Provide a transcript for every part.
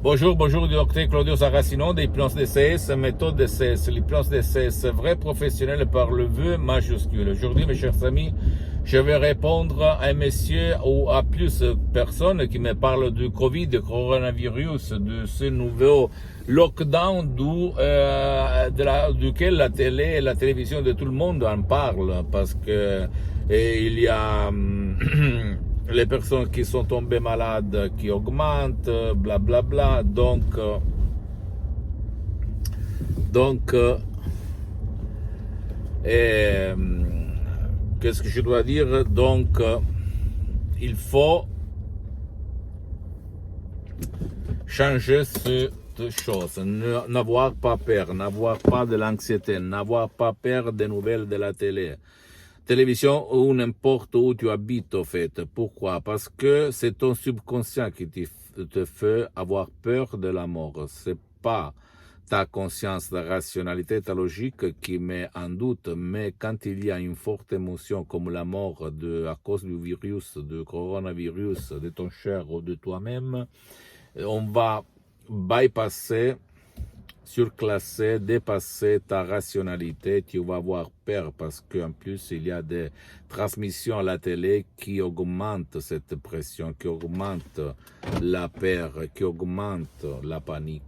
Bonjour, bonjour, docteur Claudio Saracino d'Hypnose DCS, méthode DCS, l'hypnose DCS, vrai professionnel par le vœu majuscule. Aujourd'hui, mes chers amis, je vais répondre à un monsieur ou à plus personnes qui me parlent du Covid, du coronavirus, de ce nouveau lockdown duquel la télé et la télévision de tout le monde en parlent parce que il y a les personnes qui sont tombées malades qui augmentent, blablabla. Bla bla. Donc qu'est-ce que je dois dire? Donc, il faut changer cette chose, n'avoir pas peur, n'avoir pas de l'anxiété, n'avoir pas peur des nouvelles de la télévision ou n'importe où tu habites au fait. Pourquoi? Parce que c'est ton subconscient qui te fait avoir peur de la mort. C'est pas ta conscience, ta rationalité, ta logique qui met en doute, mais quand il y a une forte émotion comme la mort à cause du virus, du coronavirus, de ton cher ou de toi-même, on va bypasser, surclasser, dépasser ta rationalité, tu vas avoir peur parce qu'en plus il y a des transmissions à la télé qui augmentent cette pression, qui augmentent la peur, qui augmentent la panique.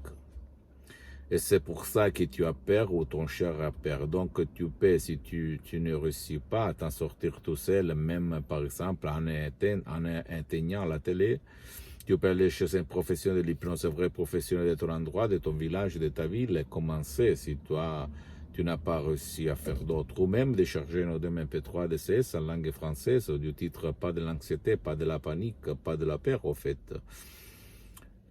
Et c'est pour ça que tu as peur ou ton cher a peur. Donc tu peux, si tu ne réussis pas à t'en sortir tout seul, même par exemple en éteignant la télé, tu peux aller chez un professionnel de l'hypnose, un vrai professionnel de ton endroit, de ton village, de ta ville, et commencer si tu n'as pas réussi à faire d'autre. Ou même décharger nos MP3 DCS en langue française, du titre pas de l'anxiété, pas de la panique, pas de la peur au fait.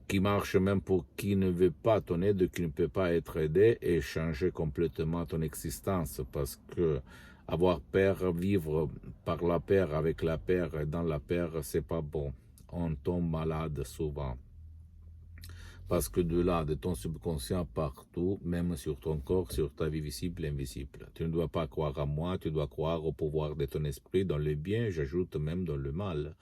Qui marche même pour qui ne veut pas ton aide, qui ne peut pas être aidé et changer complètement ton existence parce que avoir peur, vivre par la peur, avec la peur et dans la peur, c'est pas bon. On tombe malade souvent. Parce que de là, de ton subconscient partout, même sur ton corps, sur ta vie visible et invisible. Tu ne dois pas croire à moi, tu dois croire au pouvoir de ton esprit dans le bien, j'ajoute même dans le mal.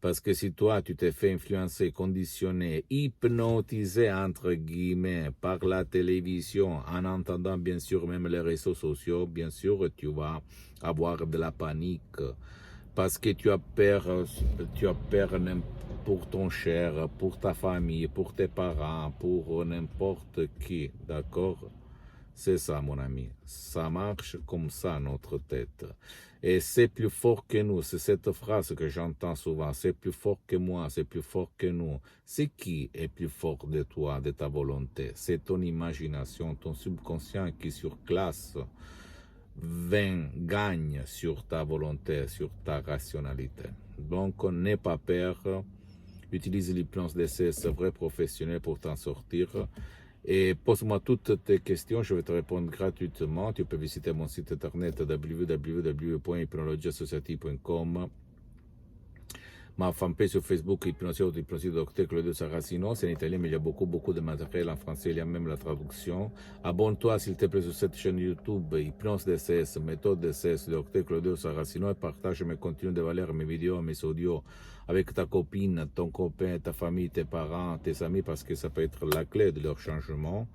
Parce que si toi, tu t'es fait influencer, conditionner, hypnotiser, entre guillemets, par la télévision, en entendant bien sûr même les réseaux sociaux, bien sûr, tu vas avoir de la panique. Parce que tu as peur pour ton cher, pour ta famille, pour tes parents, pour n'importe qui, d'accord? C'est ça, mon ami. Ça marche comme ça, notre tête. Et c'est plus fort que nous. C'est cette phrase que j'entends souvent. C'est plus fort que moi, c'est plus fort que nous. C'est qui est plus fort de toi, de ta volonté? C'est ton imagination, ton subconscient qui surclasse, gagne sur ta volonté, sur ta rationalité. Donc, n'aie pas peur. Utilise l'hypnose DCS, vrai professionnel pour t'en sortir. Et pose-moi toutes tes questions, je vais te répondre gratuitement. Tu peux visiter mon site internet www.hypnologiasociety.com. Ma fanpage sur Facebook, Hypnosie Dr Claudio Saracino. C'est en italien, mais il y a beaucoup de matériel en français. Il y a même la traduction. Abonne-toi, s'il te plaît, sur cette chaîne YouTube, Hypnose DCS, méthode DCS, Dr Claudio Saracino, et partage mes contenus de valeur, mes vidéos, mes audios avec ta copine, ton copain, ta famille, tes parents, tes amis, parce que ça peut être la clé de leur changement.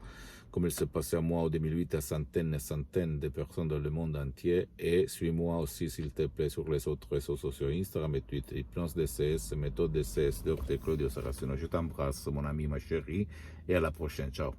Comme il s'est passé à moi en 2008 à centaines et centaines de personnes dans le monde entier. Et suis-moi aussi, s'il te plaît, sur les autres réseaux sociaux, Instagram et Twitter, Hypnose DCS, méthode DCS, Dr Claudio Saracino. Je t'embrasse, mon ami, ma chérie, et à la prochaine. Ciao.